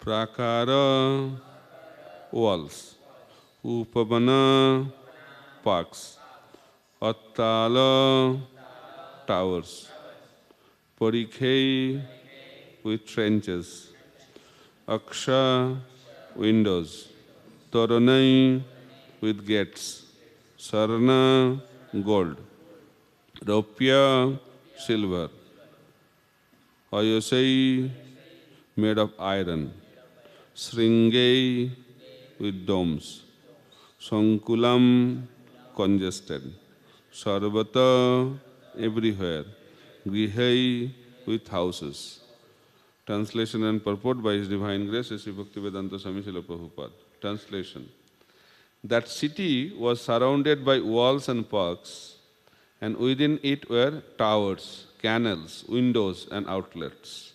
Prakara, walls. Upavana, parks. Attala, towers. Parikhei, with trenches. Aksha, windows. Toranai, with gates. Sarna, gold. Raupya, silver. Ayasai, made of iron. Sringay, with domes. Sankulam, congested. Sarvata, everywhere. Grihai, with houses. Translation and purport by His Divine Grace, Sri Bhaktivedanta Swami Srila Prabhupada. Translation. That city was surrounded by walls and parks, and within it were towers, canals, windows, and outlets.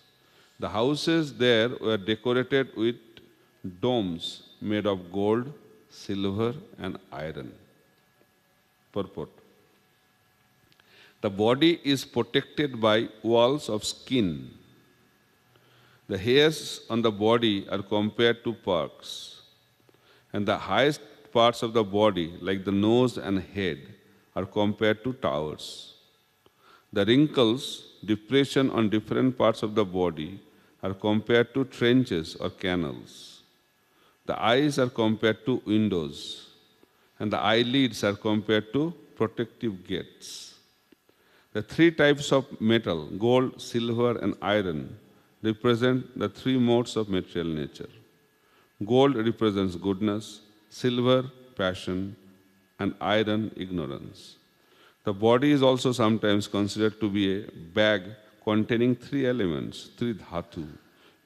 The houses there were decorated with domes made of gold, silver, and iron. Purport. The body is protected by walls of skin. The hairs on the body are compared to parks, and the highest parts of the body, like the nose and head, are compared to towers. The wrinkles, depression on different parts of the body, are compared to trenches or canals. The eyes are compared to windows, and the eyelids are compared to protective gates. The three types of metal, gold, silver, and iron, represent the three modes of material nature. Gold represents goodness, silver, passion, and iron, ignorance. The body is also sometimes considered to be a bag containing three elements, three dhatu,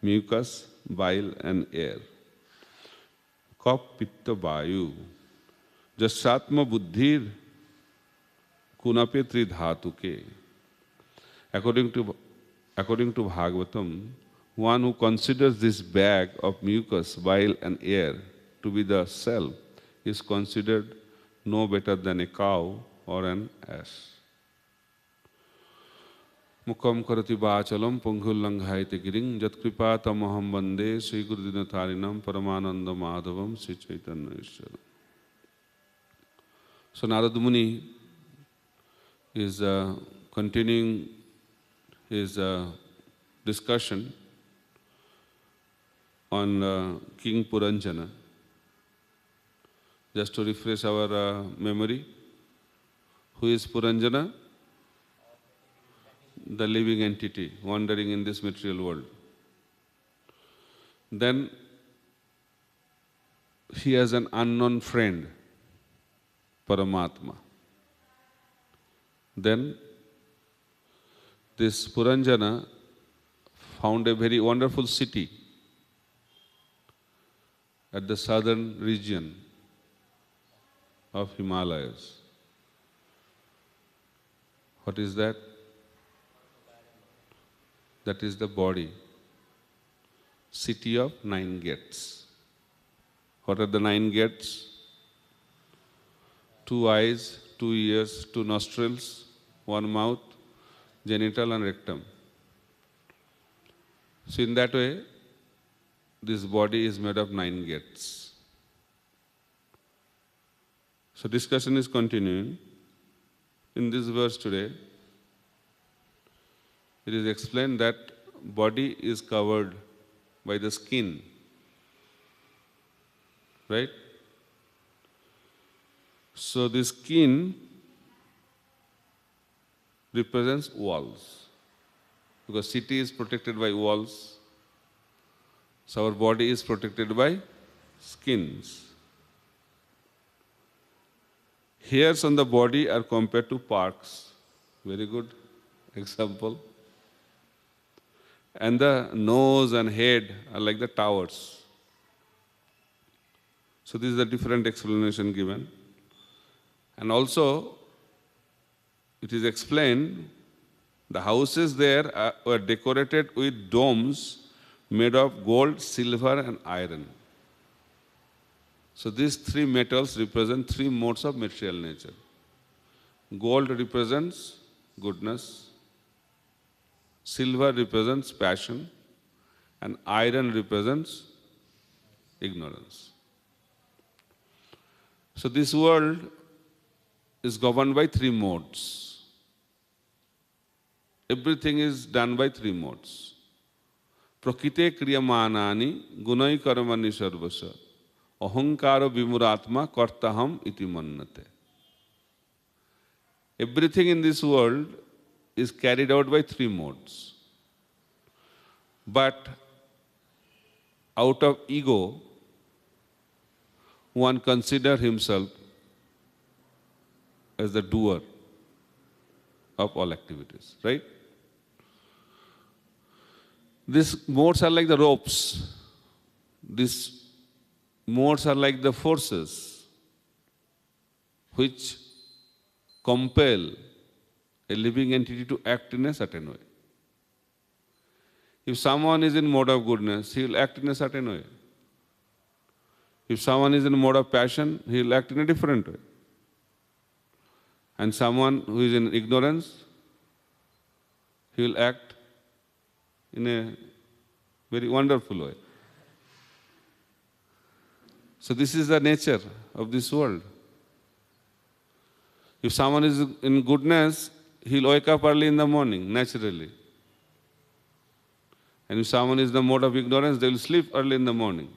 mucus, bile, and air. Kap, pitta, vayu. Jasatma buddhir kunape tri dhatu ke. According to Bhavatam, one who considers this bag of mucus, bile, and air to be the self is considered no better than a cow or an ass. Mukam karati vachalam punghullanghaite giring jatkripa tamaham vande Sri Gurudinatarinam Paramananda Madhavam Sri Chaitanya Ishwara. So Narada Muni is continuing his discussion on King Puranjana. Just to refresh our memory, who is Puranjana? The living entity wandering in this material world. Then he has an unknown friend, Paramatma. Then this Puranjana found a very wonderful city at the southern region of Himalayas. What is that? That is the body. City of 9 gates. What are the 9 gates? 2 eyes, 2 ears, 2 nostrils, 1 mouth, genital and rectum. So in that way, this body is made of 9 gates. So discussion is continuing. In this verse today, it is explained that body is covered by the skin, right? So the skin represents walls, because city is protected by walls, so our body is protected by skins. Hairs on the body are compared to parks. Very good example. And the nose and head are like the towers. So this is a different explanation given. And also, it is explained, the houses there were decorated with domes made of gold, silver, and iron. So these 3 metals represent 3 modes of material nature. Gold represents goodness, silver represents passion, and iron represents ignorance. So this world is governed by three modes. Everything is done by three modes. Prakite kriyamanani gunai karamani sarvasa ahankara vimuratma kartaham iti mannate. Everything in this world is carried out by three modes. But out of ego, one considers himself as the doer of all activities, right? These modes are like the ropes. These modes are like the forces which compel a living entity to act in a certain way. If someone is in mode of goodness, he will act in a certain way. If someone is in mode of passion, he will act in a different way. And someone who is in ignorance, he will act in a very wonderful way. So this is the nature of this world. If someone is in goodness, he'll wake up early in the morning, naturally. And if someone is in the mode of ignorance, they will sleep early in the morning,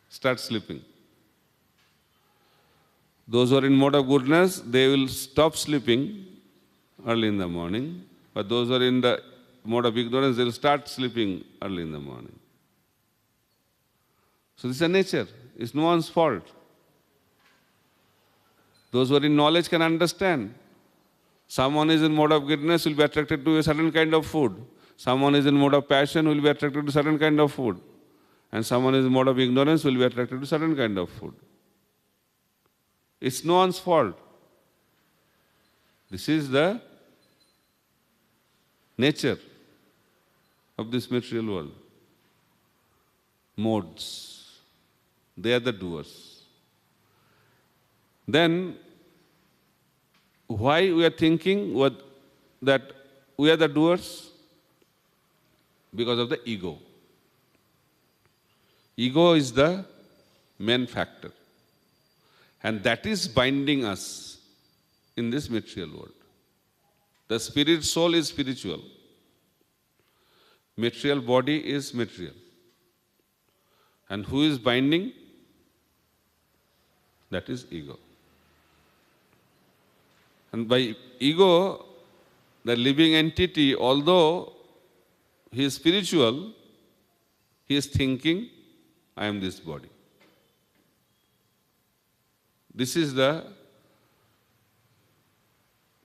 start sleeping. Those who are in mode of goodness, they will stop sleeping early in the morning. But those who are in the mode of ignorance, they will start sleeping early in the morning. So this is a nature. It's no one's fault. Those who are in knowledge can understand. Someone is in mode of goodness will be attracted to a certain kind of food. Someone is in mode of passion will be attracted to certain kind of food. And someone is in mode of ignorance will be attracted to certain kind of food. It's no one's fault. This is the nature of this material world. Modes. They are the doers. Then, why we are thinking that we are the doers? Because of the ego. Ego is the main factor. And that is binding us in this material world. The spirit soul is spiritual. Material body is material. And who is binding? That is ego. And by ego, the living entity, although he is spiritual, he is thinking, I am this body. This is the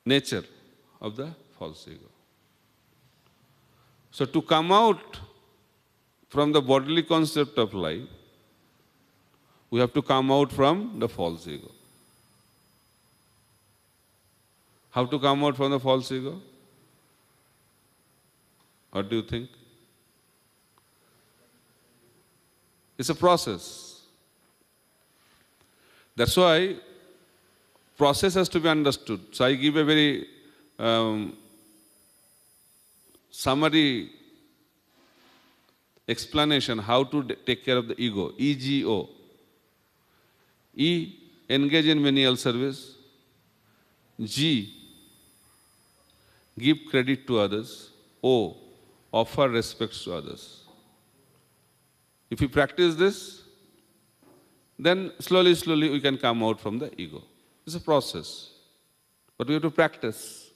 nature of the false ego. So to come out from the bodily concept of life, we have to come out from the false ego. How to come out from the false ego? What do you think? It's a process. That's why process has to be understood. So I give a very summary explanation how to take care of the ego. EGO. E, engage in menial service. G, give credit to others. O, offer respects to others. If we practice this, then slowly, slowly we can come out from the ego. It's a process. But we have to practice.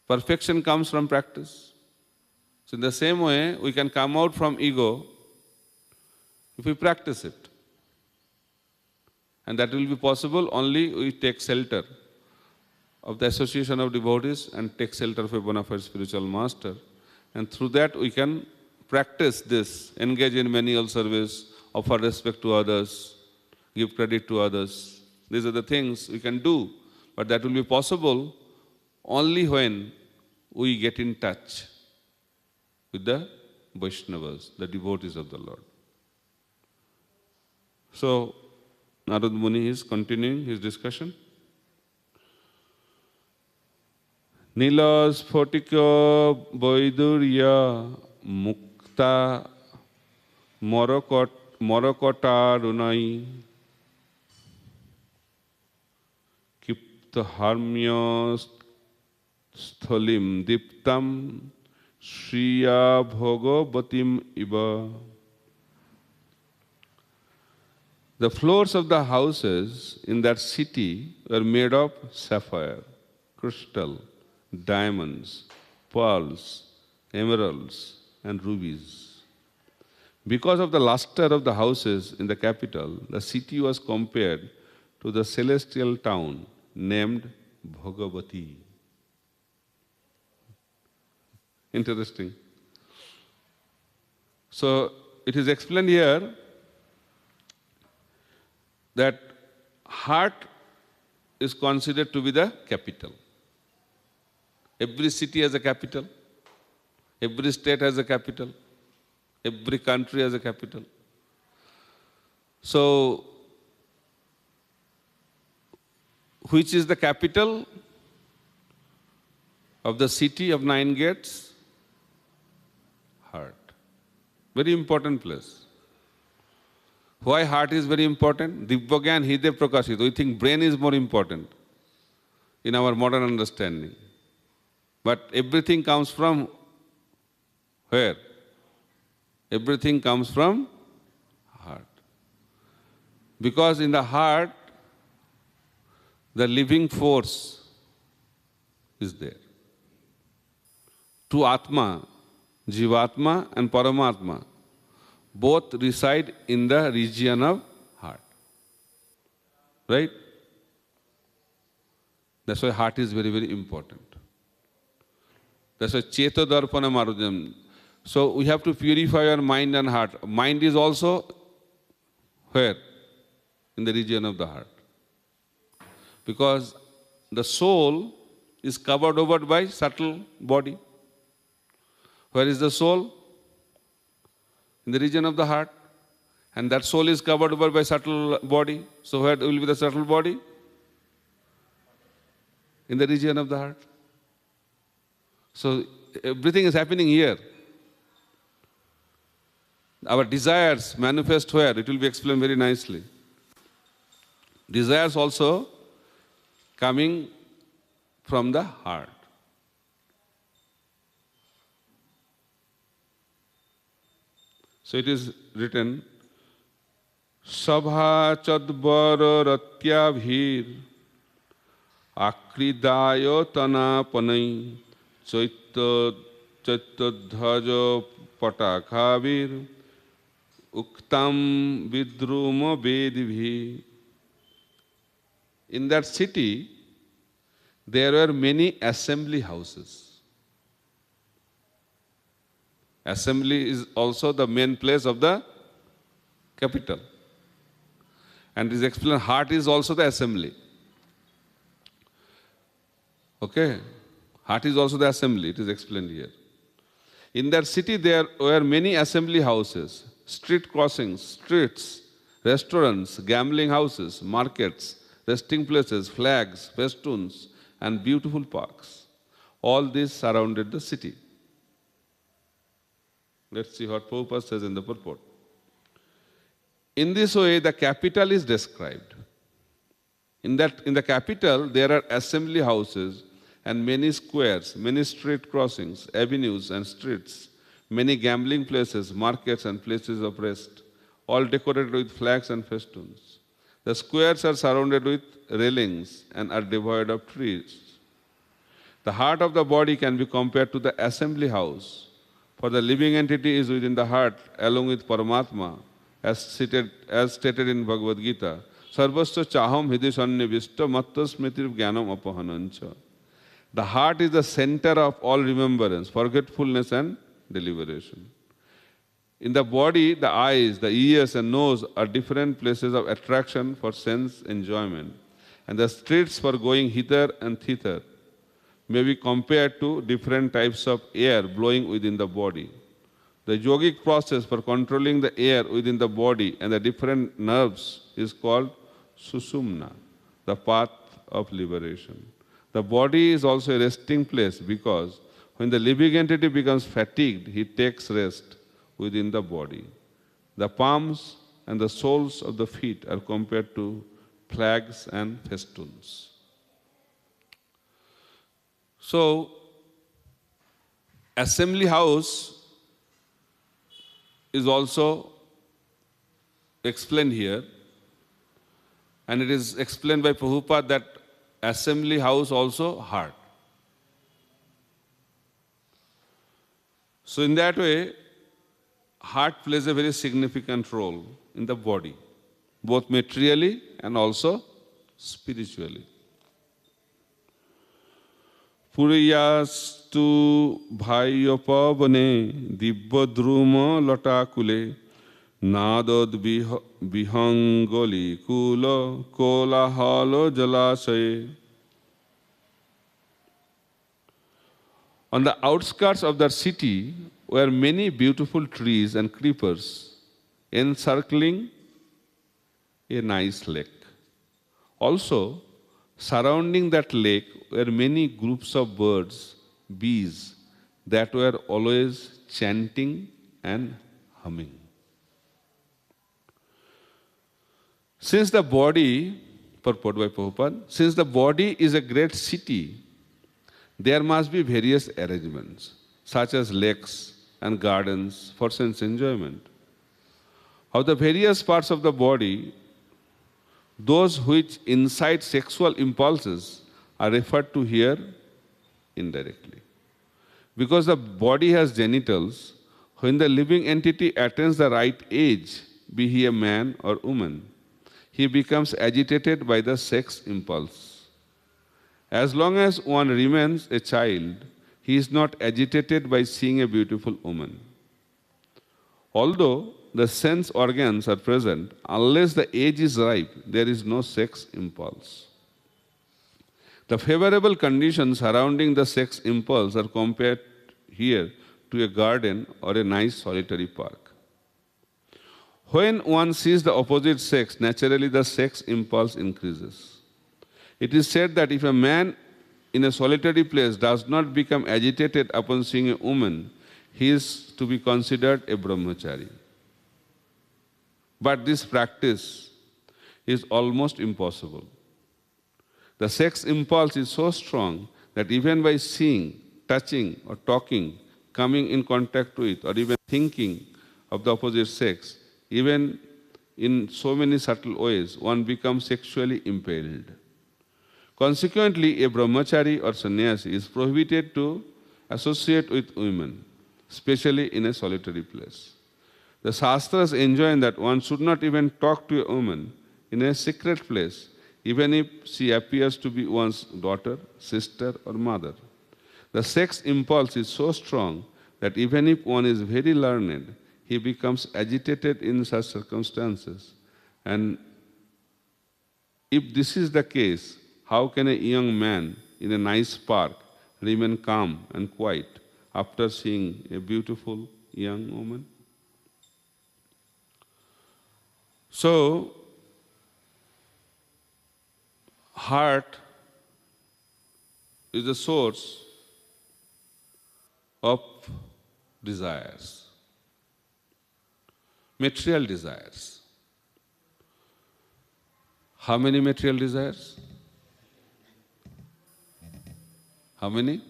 Perfection comes from practice. So in the same way, we can come out from ego if we practice it. And that will be possible only we take shelter of the association of devotees and take shelter of a bona fide spiritual master. And through that we can practice this, engage in menial service, offer respect to others, give credit to others. These are the things we can do. But that will be possible only when we get in touch with the Vaishnavas, the devotees of the Lord. So, Narad Muni is continuing his discussion. Nila sphatika vaidurya mukta morokot Morokotarunai Kiptaharmya Stholim Diptam Shriya Bhogobatim Iba. The floors of the houses in that city were made of sapphire, crystal, diamonds, pearls, emeralds, and rubies. Because of the luster of the houses in the capital, the city was compared to the celestial town named Bhagavati. Interesting. So it is explained here that heart is considered to be the capital. Every city has a capital. Every state has a capital. Every country has a capital. So, which is the capital of the city of 9 gates? Heart. Very important place. Why heart is very important? Divyagyan Hide Prakashit. We think brain is more important in our modern understanding. But everything comes from where? Everything comes from heart. Because in the heart, the living force is there. Two Atma, Jivatma and Paramatma, both reside in the region of heart. Right? That's why heart is very, very important. That's why Cheta Darpana Marujam. So we have to purify our mind and heart. Mind is also where? In the region of the heart. Because the soul is covered over by subtle body. Where is the soul? In the region of the heart. And that soul is covered over by subtle body. So where will be the subtle body? In the region of the heart. So everything is happening here. Our desires manifest where? It will be explained very nicely. Desires also coming from the heart. So it is written, Sabha chadvara ratyabhir akridayo tanapanai chaitadhaja patakhavir uktam vidruma vedibhi. In that city, there were many assembly houses. Assembly is also the main place of the capital. And it is explained, heart is also the assembly. Okay? Heart is also the assembly, it is explained here. In that city there were many assembly houses, street crossings, streets, restaurants, gambling houses, markets, resting places, flags, festoons, and beautiful parks. All this surrounded the city. Let's see what Prabhupada says in the purport. In this way, the capital is described. In the capital, there are assembly houses and many squares, many street crossings, avenues and streets, many gambling places, markets and places of rest, all decorated with flags and festoons. The squares are surrounded with railings and are devoid of trees. The heart of the body can be compared to the assembly house, for the living entity is within the heart along with Paramatma, as stated in Bhagavad Gita. Sarvasya chaham hidisanya vishta matta smritir jnanam apahanancha. The heart is the center of all remembrance, forgetfulness and deliberation. In the body, the eyes, the ears and nose are different places of attraction for sense enjoyment. And the streets for going hither and thither may be compared to different types of air blowing within the body. The yogic process for controlling the air within the body and the different nerves is called susumna, the path of liberation. The body is also a resting place because when the living entity becomes fatigued, he takes rest within the body. The palms and the soles of the feet are compared to flags and festoons. So, assembly house is also explained here, and it is explained by Prabhupada that assembly house also heart. So in that way, heart plays a very significant role in the body, both materially and also spiritually. Puriyastu bhayopavane dibbodruma lotakule nadod bihangoli kulo kolahalo jalasaye. On the outskirts of the city were many beautiful trees and creepers encircling a nice lake. Also, surrounding that lake were many groups of birds, bees, that were always chanting and humming. Since the body, purport by Prabhupada, since the body is a great city, there must be various arrangements, such as lakes and gardens for sense enjoyment. Of the various parts of the body, those which incite sexual impulses are referred to here indirectly. Because the body has genitals, when the living entity attains the right age, be he a man or woman, he becomes agitated by the sex impulse. As long as one remains a child, he is not agitated by seeing a beautiful woman. Although the sense organs are present, unless the age is ripe, there is no sex impulse. The favorable conditions surrounding the sex impulse are compared here to a garden or a nice solitary park. When one sees the opposite sex, naturally the sex impulse increases. It is said that if a man in a solitary place does not become agitated upon seeing a woman, he is to be considered a brahmachari. But this practice is almost impossible. The sex impulse is so strong that even by seeing, touching, or talking, coming in contact with, or even thinking of the opposite sex, even in so many subtle ways, one becomes sexually impelled. Consequently, a brahmachari or sannyasi is prohibited to associate with women, especially in a solitary place. The Shastras enjoin that one should not even talk to a woman in a secret place, even if she appears to be one's daughter, sister, or mother. The sex impulse is so strong that even if one is very learned, he becomes agitated in such circumstances. And if this is the case, how can a young man in a nice park remain calm and quiet after seeing a beautiful young woman? So, heart is the source of desires, material desires. How many material desires? How many?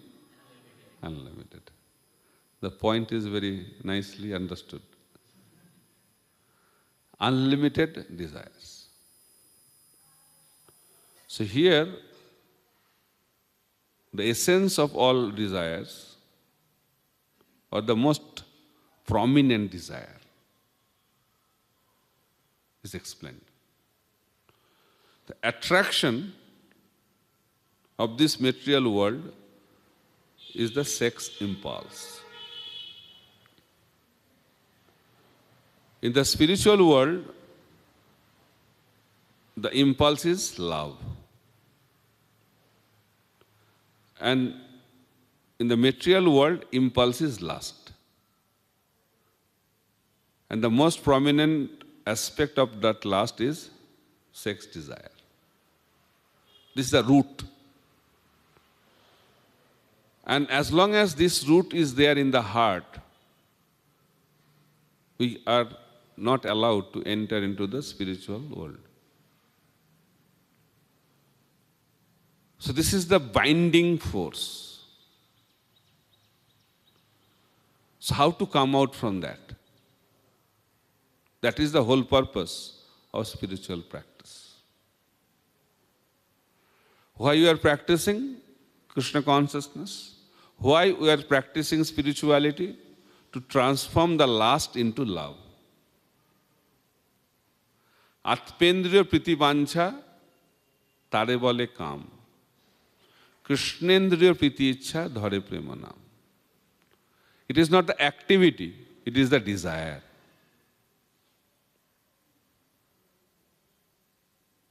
Unlimited. The point is very nicely understood. Unlimited desires. So here, the essence of all desires, or the most prominent desire, is explained. The attraction of this material world is the sex impulse. In the spiritual world, the impulse is love. And in the material world, impulse is lust. And the most prominent aspect of that lust is sex desire. This is the root. And as long as this root is there in the heart, we are not allowed to enter into the spiritual world. So this is the binding force. So how to come out from that? That is the whole purpose of spiritual practice. Why you are practicing Krishna consciousness? Why we are practicing spirituality? To transform the lust into love. Atpendriya priti vancha tare bole kam. Krishnendriya priti ichha dhare prema nam. It is not the activity, it is the desire.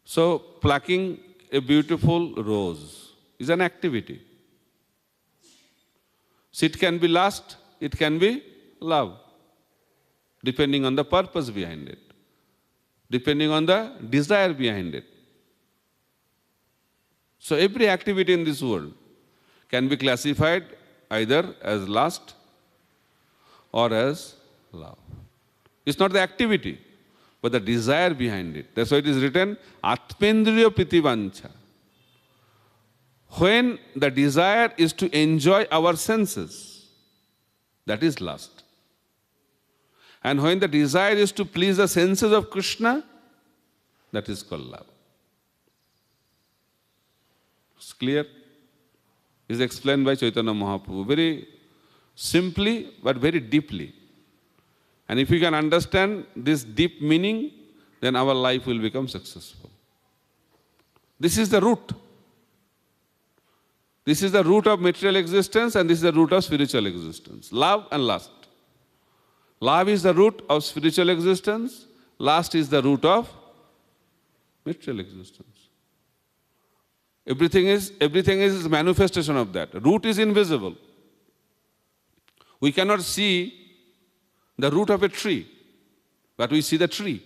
So plucking a beautiful rose is an activity. So it can be lust, it can be love, depending on the purpose behind it, depending on the desire behind it. So every activity in this world can be classified either as lust or as love. It's not the activity, but the desire behind it. That's why it is written, Atmendriya priti vancha. When the desire is to enjoy our senses, that is lust. And when the desire is to please the senses of Krishna, that is called love. It's clear? It's explained by Chaitanya Mahaprabhu very simply but very deeply. And if we can understand this deep meaning, then our life will become successful. This is the root. This is the root of material existence and this is the root of spiritual existence. Love and lust. Love is the root of spiritual existence. Lust is the root of material existence. Everything is manifestation of that. Root is invisible. We cannot see the root of a tree, but we see the tree.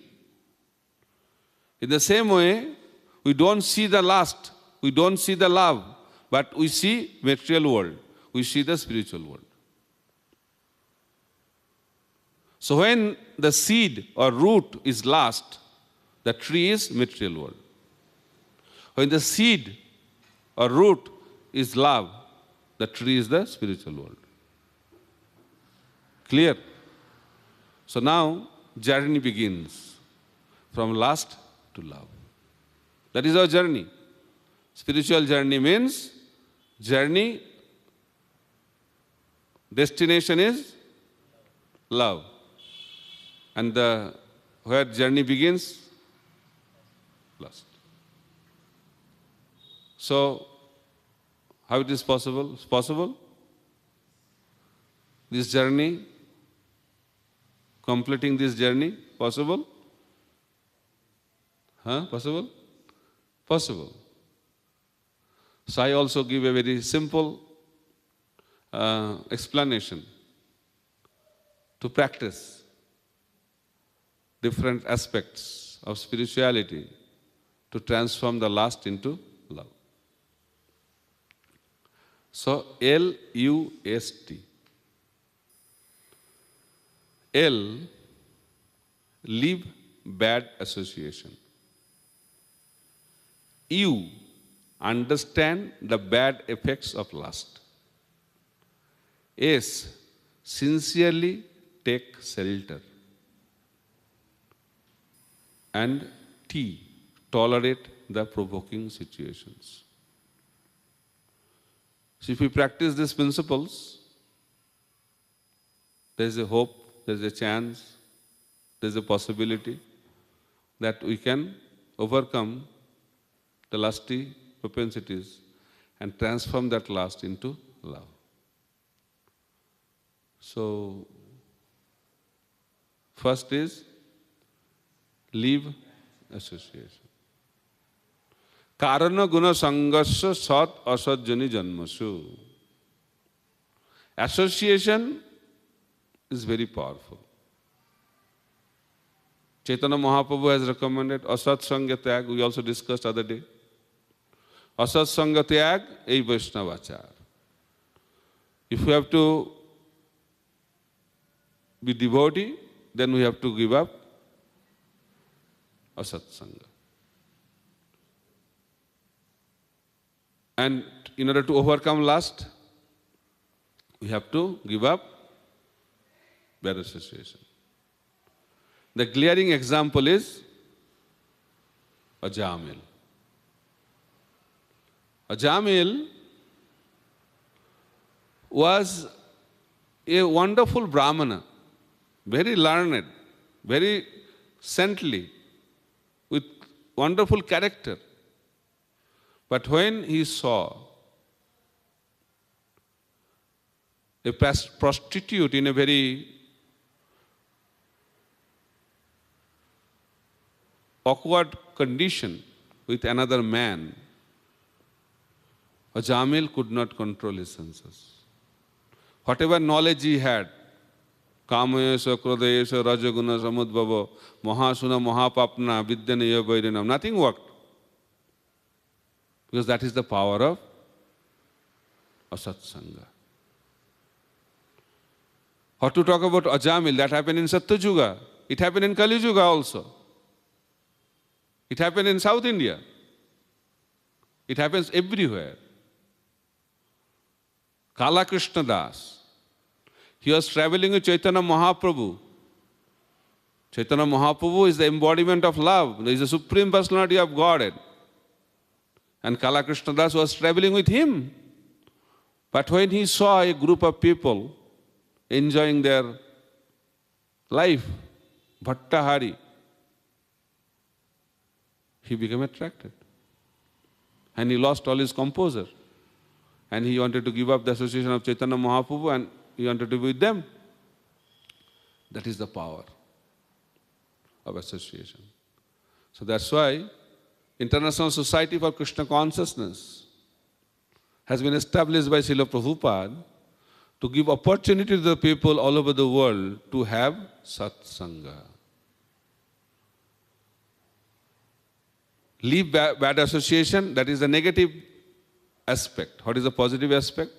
In the same way, we don't see the lust, we don't see the love, but we see material world, we see the spiritual world. So when the seed or root is lust, the tree is material world. When the seed or root is love, the tree is the spiritual world. Clear? So now, journey begins from lust to love. That is our journey. Spiritual journey means journey, destination is love. And where journey begins? Lust. So, how it is possible? It's possible. This journey, completing this journey, possible? Possible? Possible. So I also give a very simple explanation to practice different aspects of spirituality to transform the lust into love. So L-U-S-T. L, leave bad association. U, understand the bad effects of lust. S, sincerely take shelter. And T, tolerate the provoking situations. So if we practice these principles, there is a hope, there is a chance, there is a possibility that we can overcome the lusty propensities and transform that lust into love. So, first is leave association. Karana guna sangasya sat asajjani janmasu. Association is very powerful. Chaitanya Mahaprabhu has recommended asat sangha tyag, we also discussed other day. Asat sangha tyag, ei Vaishnavachar. If we have to be devotee, then we have to give up asatsanga. And in order to overcome lust, we have to give up bad association. The glaring example is a Jamil. A Jamil was a wonderful Brahmana, very learned, very saintly, with wonderful character. But when he saw a prostitute in a very awkward condition with another man, a Jamil could not control his senses. Whatever knowledge he had, Kamayesa, Krodayesa, Rajaguna, Samudbhava, Mahasuna, Mahapapna, Vidyanaya, Vaidanam, nothing worked. Because that is the power of asatsanga. Or to talk about Ajamil, that happened in Satyuga. It happened in Kali Yuga also. It happened in South India. It happens everywhere. Kala Krishna Das. He was traveling with Chaitanya Mahaprabhu. Chaitanya Mahaprabhu is the embodiment of love. He is the Supreme Personality of Godhead. And Kala Krishna Das was traveling with him. But when he saw a group of people enjoying their life, Bhattahari, he became attracted. And he lost all his composure. And he wanted to give up the association of Chaitanya Mahaprabhu and he wanted to be with them. That is the power of association. So that's why International Society for Krishna Consciousness has been established by Srila Prabhupada to give opportunity to the people all over the world to have satsanga. Leave bad association, that is the negative aspect. What is the positive aspect?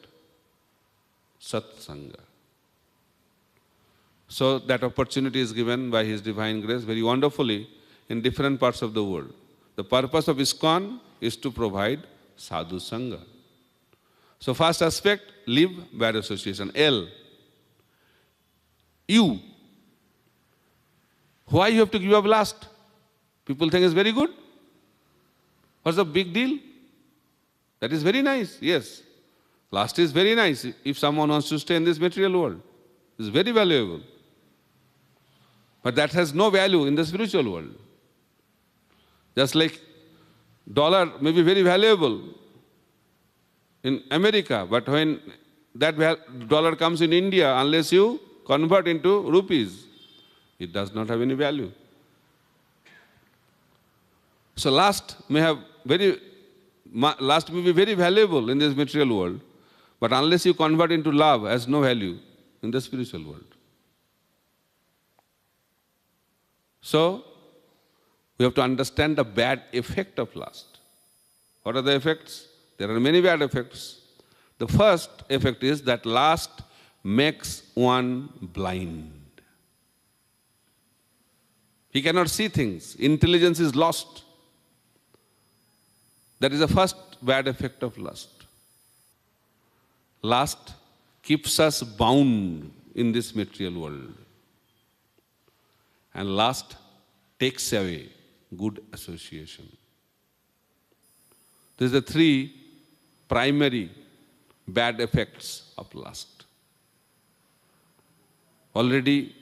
Satsanga. So that opportunity is given by His divine grace very wonderfully in different parts of the world. The purpose of ISKCON is to provide sadhu sangha. So first aspect, leave bad association. L. U. Why you have to give up lust? People think it's very good. What's the big deal? That is very nice, yes. Lust is very nice if someone wants to stay in this material world. It's very valuable. But that has no value in the spiritual world. Just like dollar may be very valuable in America, but when that dollar comes in India, unless you convert into rupees, it does not have any value. So lust may be very valuable in this material world, but unless you convert into love, has no value in the spiritual world. So we have to understand the bad effect of lust. What are the effects? There are many bad effects. The first effect is that lust makes one blind. He cannot see things. Intelligence is lost. That is the first bad effect of lust. Lust keeps us bound in this material world. And lust takes away good association. These are the three primary bad effects of lust. Already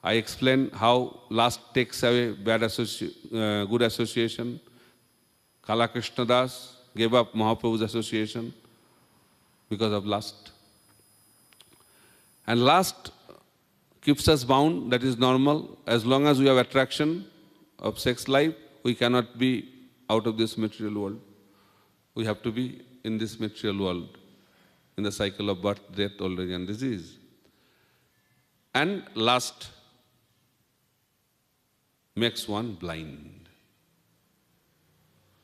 I explained how lust takes away good association. Kala Krishna Das gave up Mahaprabhu's association because of lust. And lust keeps us bound, that is normal. As long as we have attraction of sex life, we cannot be out of this material world. We have to be in this material world, in the cycle of birth, death, old age and disease. And lust makes one blind.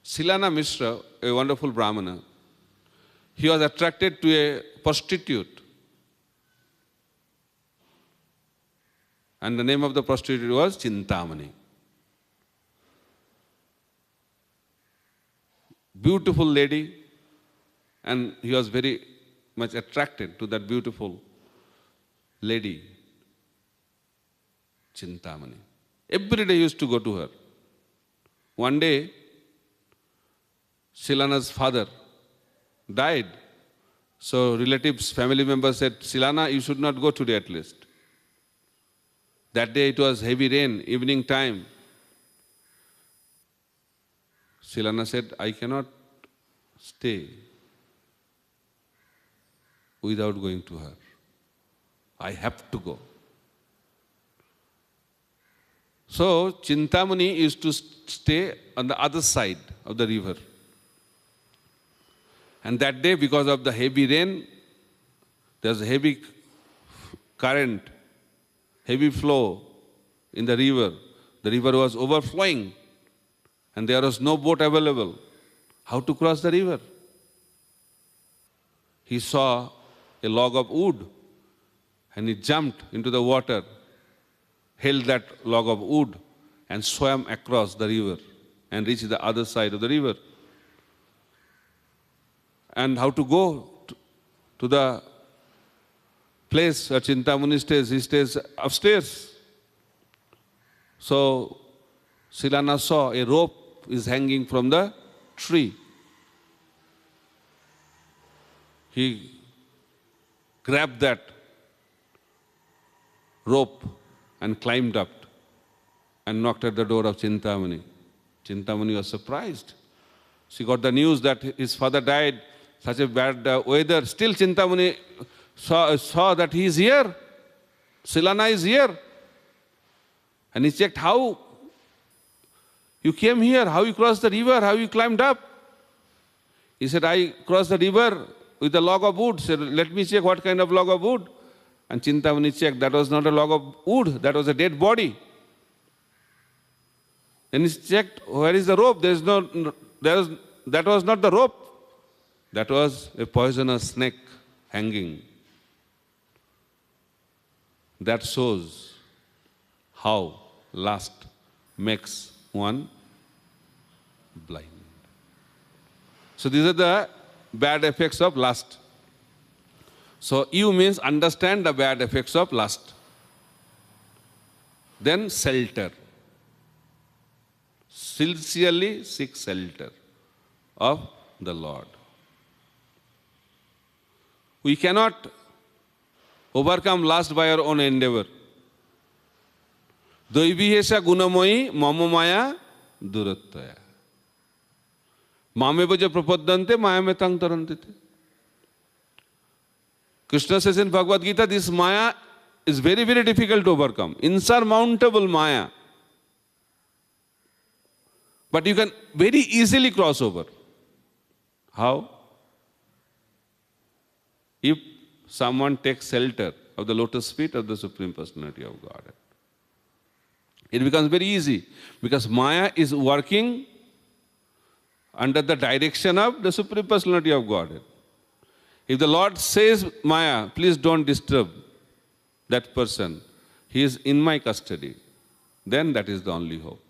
Silana Mishra, a wonderful Brahmana, he was attracted to a prostitute. And the name of the prostitute was Chintamani. beautiful lady, and he was very much attracted to that beautiful lady, Chintamani. Every day he used to go to her. One day, Silana's father died. So relatives, family members said, Silana, you should not go today at least. That day it was heavy rain, evening time. Silana said, I cannot stay without going to her. I have to go. So Chintamani used to stay on the other side of the river. And that day, because of the heavy rain, there was a heavy current, heavy flow in the river. The river was overflowing and there was no boat available. How to cross the river? He saw a log of wood and he jumped into the water, held that log of wood and swam across the river and reached the other side of the river. And how to go to the place where Chintamani stays? He stays upstairs. So Silana saw a rope is hanging from the tree. He grabbed that rope and climbed up and knocked at the door of Chintamani. Chintamani was surprised. She got the news that his father died, such a bad weather. Still Chintamani saw that he is here. Silana is here. And he checked how you came here, how you crossed the river, how you climbed up. He said, I crossed the river with a log of wood. He said, let me check what kind of log of wood. And Chintamani checked, that was not a log of wood, that was a dead body. Then he checked, where is the rope? That was not the rope. That was a poisonous snake hanging. That shows how lust makes one blind. So these are the bad effects of lust. So you means understand the bad effects of lust. Then shelter. Sincerely seek shelter of the Lord. We cannot overcome lust by our own endeavor. Doibihesha gunamoyi mamamaya durattaya. Mameva jo prapaddante mayametang tarantite. Krishna says in Bhagavad Gita, this maya is very, very difficult to overcome. Insurmountable maya. But you can very easily cross over. How? If someone takes shelter of the lotus feet of the Supreme Personality of Godhead. It becomes very easy because Maya is working under the direction of the Supreme Personality of Godhead. If the Lord says, Maya, please don't disturb that person, he is in my custody, then that is the only hope.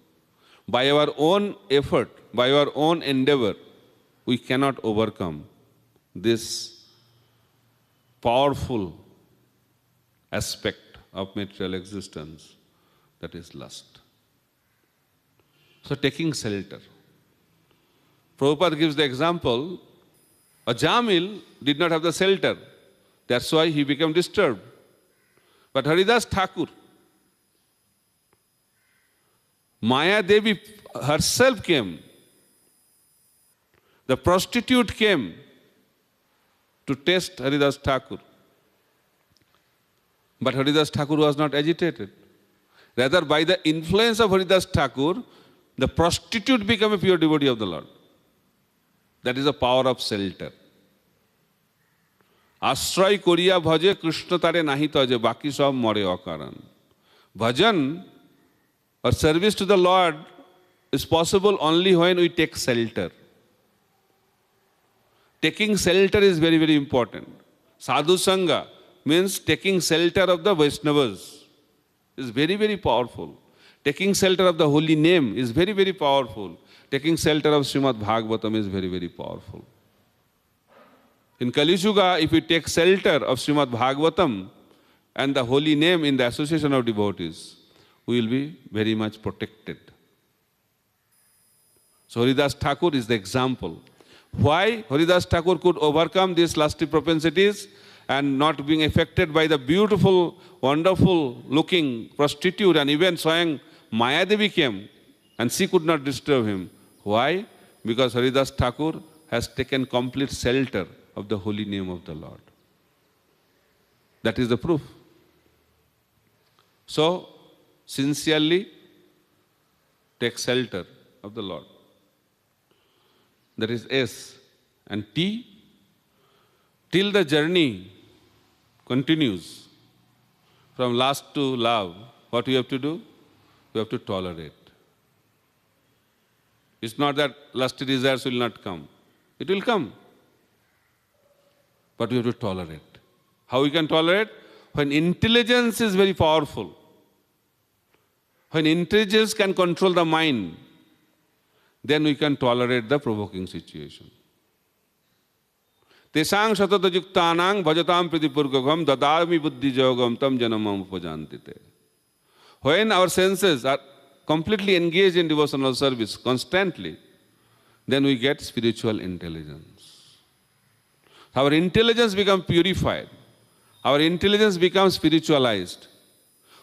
By our own effort, by our own endeavor, we cannot overcome this powerful aspect of material existence, that is lust. So taking shelter. Prabhupada gives the example, a Jamil did not have the shelter. That's why he became disturbed. But Haridas Thakur, Maya Devi herself came. The prostitute came to test Haridas Thakur. But Haridas Thakur was not agitated. Rather, by the influence of Haridas Thakur, the prostitute became a pure devotee of the Lord. That is the power of shelter. Ashray koriya bhaje Krishna tare nahi taje baki sab more akaran. Bhajan or service to the Lord is possible only when we take shelter. Taking shelter is very, very important. Sadhu Sangha means taking shelter of the Vaishnavas. Is very, very powerful. Taking shelter of the holy name is very, very powerful. Taking shelter of Srimad Bhagavatam is very, very powerful. In Kali Yuga, if we take shelter of Srimad Bhagavatam and the holy name in the association of devotees, we will be very much protected. So Haridas Thakur is the example. Why Haridas Thakur could overcome these lusty propensities and not being affected by the beautiful, wonderful looking prostitute, and even Swayam Mayadevi came and she could not disturb him. Why? Because Haridas Thakur has taken complete shelter of the holy name of the Lord. That is the proof. So, sincerely take shelter of the Lord. That is S. And T, till the journey continues from lust to love, what we have to do? We have to tolerate. It's not that lusty desires will not come. It will come. But we have to tolerate. How we can tolerate? When intelligence is very powerful. When intelligence can control the mind, then we can tolerate the provoking situation. Tesang satata yuktanang bhajatam pridipurgagam dadami buddhi jogam tam janamam upajantite. When our senses are completely engaged in devotional service constantly, then we get spiritual intelligence. Our intelligence becomes purified. Our intelligence becomes spiritualized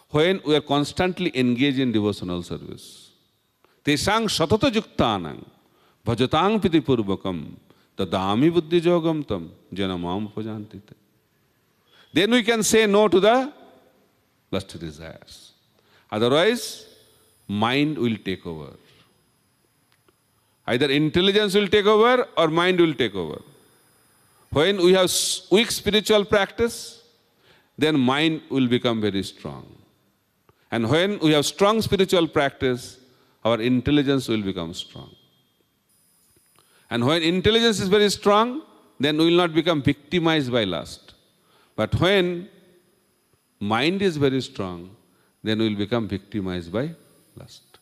when we are constantly engaged in devotional service. Tesang satata yuktanang bhajatang pridipurgagam dadami buddhi jogam tam janamam upajantite. Then we can say no to the lusty desires. Otherwise, mind will take over. Either intelligence will take over or mind will take over. When we have weak spiritual practice, then mind will become very strong. And when we have strong spiritual practice, our intelligence will become strong. And when intelligence is very strong, then we will not become victimized by lust. But when mind is very strong, then we will become victimized by lust.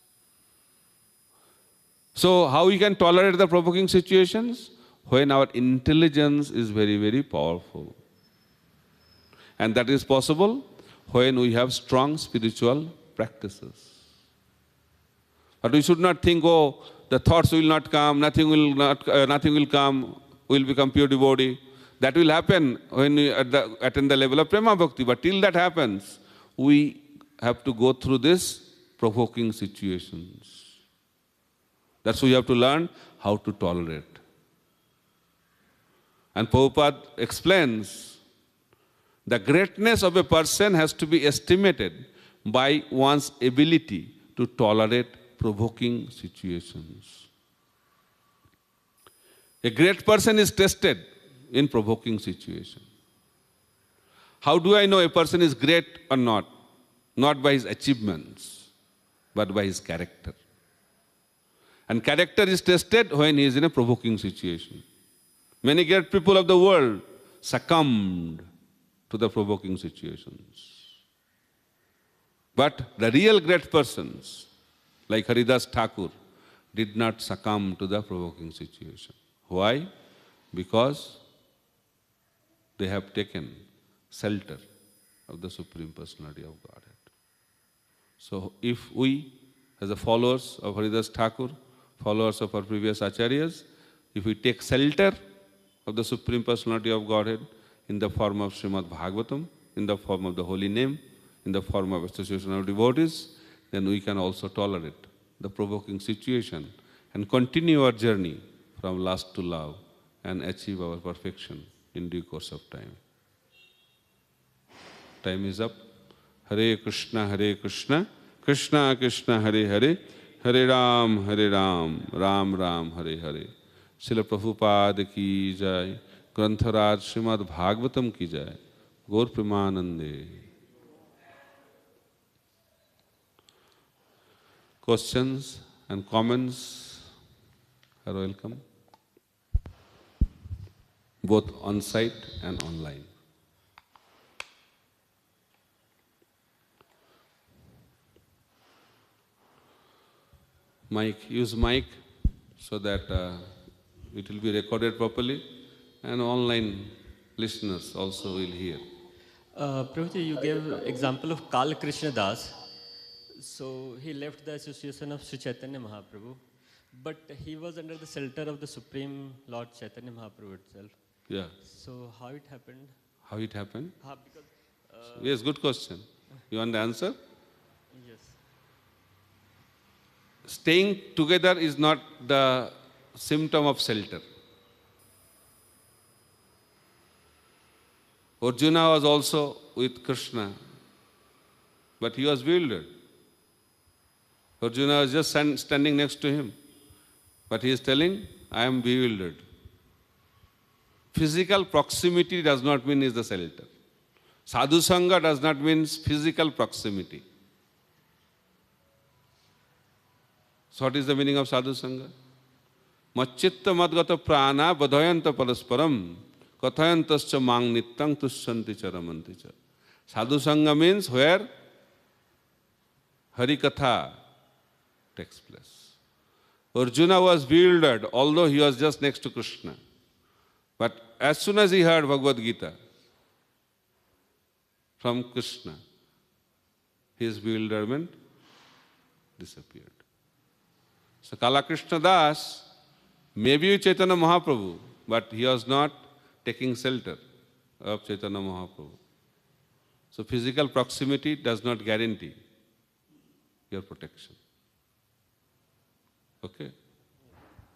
So how we can tolerate the provoking situations? When our intelligence is very, very powerful. And that is possible when we have strong spiritual practices. But we should not think, oh, the thoughts will not come, nothing will come, we will become pure devotee. That will happen when we attain the level of Prema Bhakti. But till that happens, we have to go through these provoking situations. That's why we have to learn how to tolerate. And Prabhupada explains, the greatness of a person has to be estimated by one's ability to tolerate provoking situations. A great person is tested in provoking situation. How do I know a person is great or not? Not by his achievements, but by his character. And character is tested when he is in a provoking situation. Many great people of the world succumbed to the provoking situations. But the real great persons, like Haridas Thakur, did not succumb to the provoking situation. Why? Because they have taken shelter of the Supreme Personality of Godhead. So if we, as the followers of Haridas Thakur, followers of our previous acharyas, if we take shelter of the Supreme Personality of Godhead in the form of Srimad Bhagavatam, in the form of the holy name, in the form of association of devotees, then we can also tolerate the provoking situation and continue our journey from lust to love and achieve our perfection in due course of time. Time is up. Hare Krishna, Krishna Krishna, Hare Hare, Hare Ram, Ram Ram, Hare Hare. Srila Prabhupada ki jai, Grantharaj Srimad Bhagavatam ki jai, Gaur Premanande. Questions and comments are welcome, both on site and online. Mic, use mic so that it will be recorded properly and online listeners also will hear. Prabhuji, you gave example of Kal Krishna Das. So he left the association of Sri Chaitanya Mahaprabhu, but he was under the shelter of the Supreme Lord Chaitanya Mahaprabhu itself. Yeah. So how it happened? How it happened? Because, Yes, good question. You want the answer? yes. Staying together is not the symptom of shelter. Arjuna was also with Krishna, but he was bewildered. Arjuna was just standing next to him, but he is telling, I am bewildered. Physical proximity does not mean is the shelter. Sadhu Sangha does not mean physical proximity. So what is the meaning of Sadhu Sangha? Macchitta madgata prana badhayanta parasparam kathayantascha mang nityang tushyanti charamanti cha. Sadhu Sangha means where Harikatha takes place. Arjuna was bewildered, although he was just next to Krishna. But as soon as he heard Bhagavad Gita from Krishna, his bewilderment disappeared. So Kala Krishna Das may be with Chaitanya Mahaprabhu, but he was not taking shelter of Chaitanya Mahaprabhu. So physical proximity does not guarantee your protection. Okay?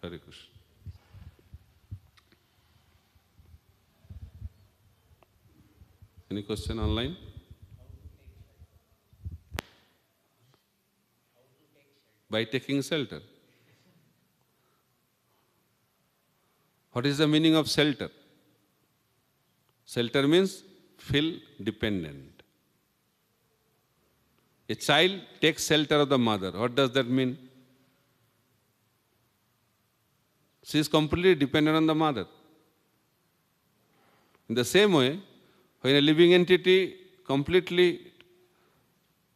Hare Krishna. Any question online? By taking shelter. What is the meaning of shelter? Shelter means feel dependent. A child takes shelter of the mother. What does that mean? She is completely dependent on the mother. In the same way, when a living entity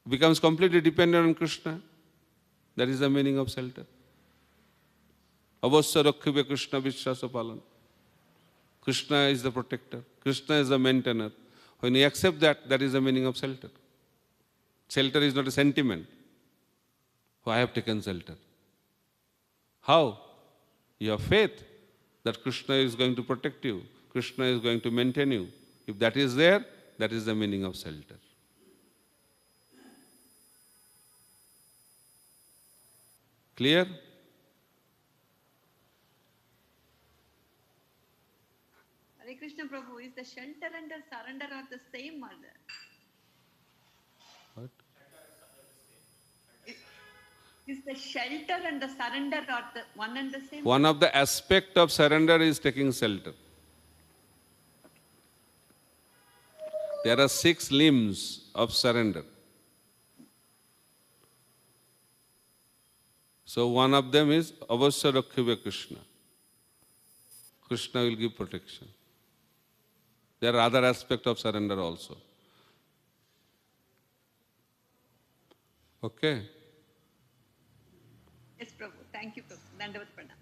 becomes completely dependent on Krishna, that is the meaning of shelter. Avasya rakhibe Krishna vishwasa palan. Krishna is the protector. Krishna is the maintainer. When you accept that, that is the meaning of shelter. Shelter is not a sentiment. Oh, I have taken shelter. How? You have faith that Krishna is going to protect you. Krishna is going to maintain you. If that is there, that is the meaning of shelter. Clear? Hare Krishna Prabhu, is the shelter and the surrender are the same mother? What? Is the shelter and the surrender are the one and the same? One of the aspect of surrender is taking shelter. There are 6 limbs of surrender. So one of them is Avasya Rakhive Krishna. Krishna will give protection. There are other aspects of surrender also. Okay? Yes, Prabhu. Thank you, Prabhu. Dandavat Pranam.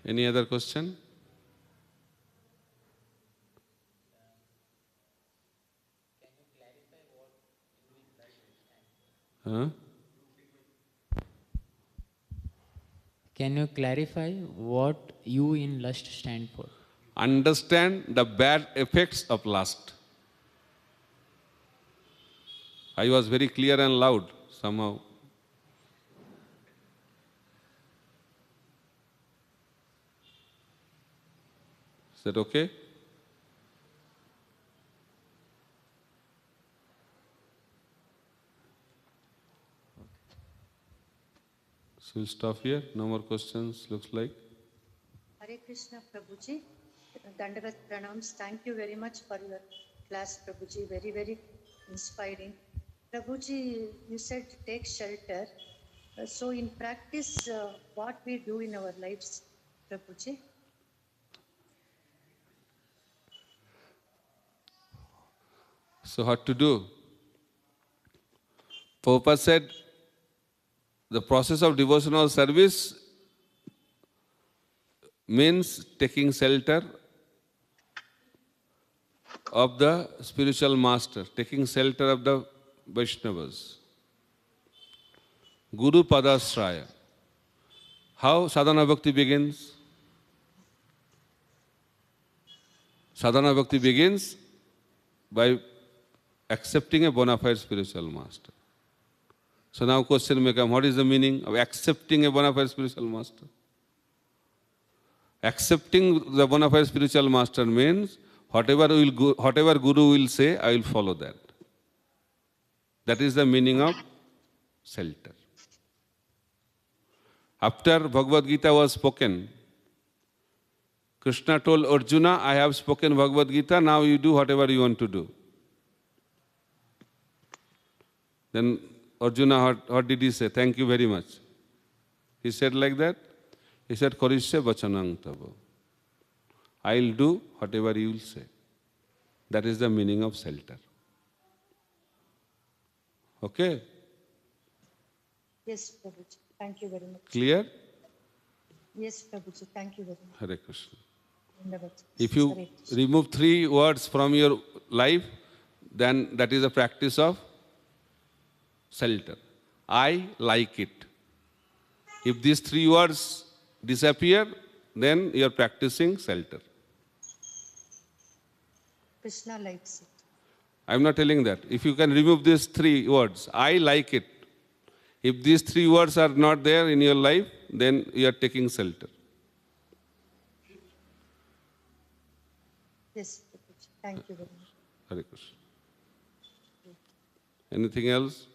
Any other question? Huh? Can you clarify what you in lust stand for? Understand the bad effects of lust. I was very clear and loud somehow. Is that okay? So we'll stop here. No more questions, looks like. Hare Krishna Prabhuji, Dandavat Pranams. Thank you very much for your class, Prabhuji. Very, very inspiring. Prabhuji, you said take shelter. So in practice, what we do in our lives, Prabhuji? So what to do? Prabhupada said, the process of devotional service means taking shelter of the spiritual master, taking shelter of the Vaishnavas. Guru Padasraya. How sadhana bhakti begins? Sadhana bhakti begins by accepting a bona fide spiritual master. So now question may come, what is the meaning of accepting a bona fide spiritual master? Accepting the bona fide spiritual master means whatever Guru will say, I will follow that. That is the meaning of shelter. After Bhagavad Gita was spoken, Krishna told Arjuna, I have spoken Bhagavad Gita, now you do whatever you want to do. Then Arjuna, what did he say? Thank you very much. He said like that. He said, Karishya vachanang tava. I will do whatever you will say. That is the meaning of shelter. Okay? Yes, Prabhuji. Thank you very much. Clear? Yes, Prabhuji. Thank you very much. Hare Krishna. Dhanyavad. If you Hare Krishna. remove 3 words from your life, then that is a practice of shelter. I like it. If these 3 words disappear, then you are practicing shelter. Krishna likes it. I am not telling that. If you can remove these 3 words, I like it. If these 3 words are not there in your life, then you are taking shelter. Yes, Prabhuji. Thank you very much. Hare Krishna. Anything else?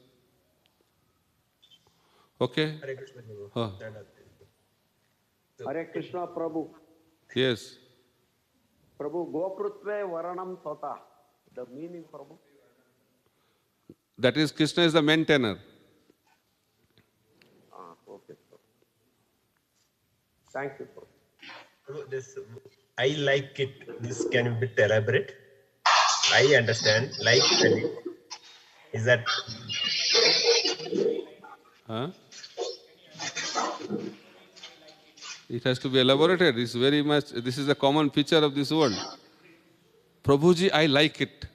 Okay? Hare Krishna Prabhu. Huh. Hare Krishna Prabhu. Yes. Prabhu, Gokrutve Varanam Tota. The meaning, Prabhu? That is, Krishna is the maintainer. Okay. Thank you, Prabhu. Prabhu, this I like it. This can be a bit elaborate. I understand. Like is that Huh? It has to be elaborated. It's very much, this is a common feature of this world. Prabhuji, I like it.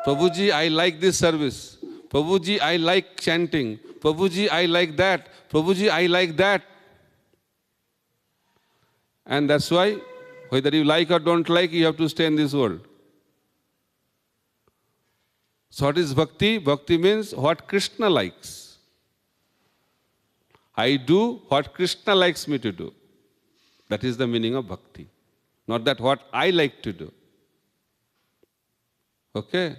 Prabhuji, I like this service. Prabhuji, I like chanting. Prabhuji, I like that. Prabhuji, I like that. And that's why, whether you like or don't like, you have to stay in this world. So what is bhakti? Bhakti means what Krishna likes. I do what Krishna likes me to do. That is the meaning of bhakti. Not that what I like to do. Okay?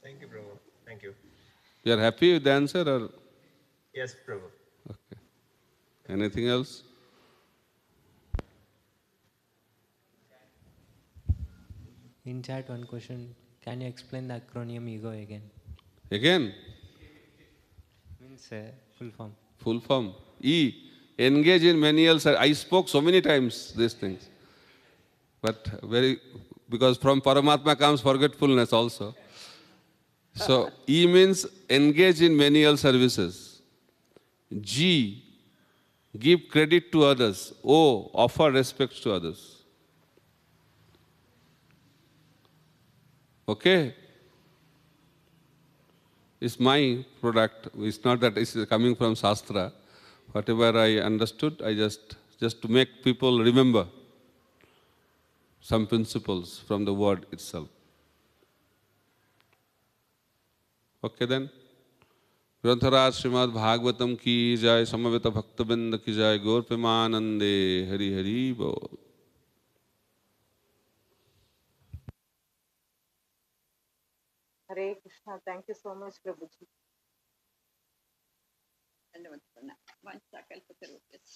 thank you, Prabhu. Thank you. You are happy with the answer or? Yes, Prabhu. Okay. Anything else? In chat, one question. Can you explain the acronym ego again? Again, Means full form. full form. E. Engage in menial service. I spoke so many times these things. But because from Paramatma comes forgetfulness also. So, E means engage in menial services. G. Give credit to others. O. Offer respect to others. Okay? It's my product. It's not that it's coming from Shastra. Whatever I understood, I just to make people remember some principles from the word itself. Okay then? Grantaraj Srimad Bhagavatam ki jai, Samaveta Bhaktabind ki jai, Gaur Premanande, Hari Hari Bol. Hare Krishna. Thank you so much, Prabhuji. Dhanyavad. Vancha kalpatarubhyascha.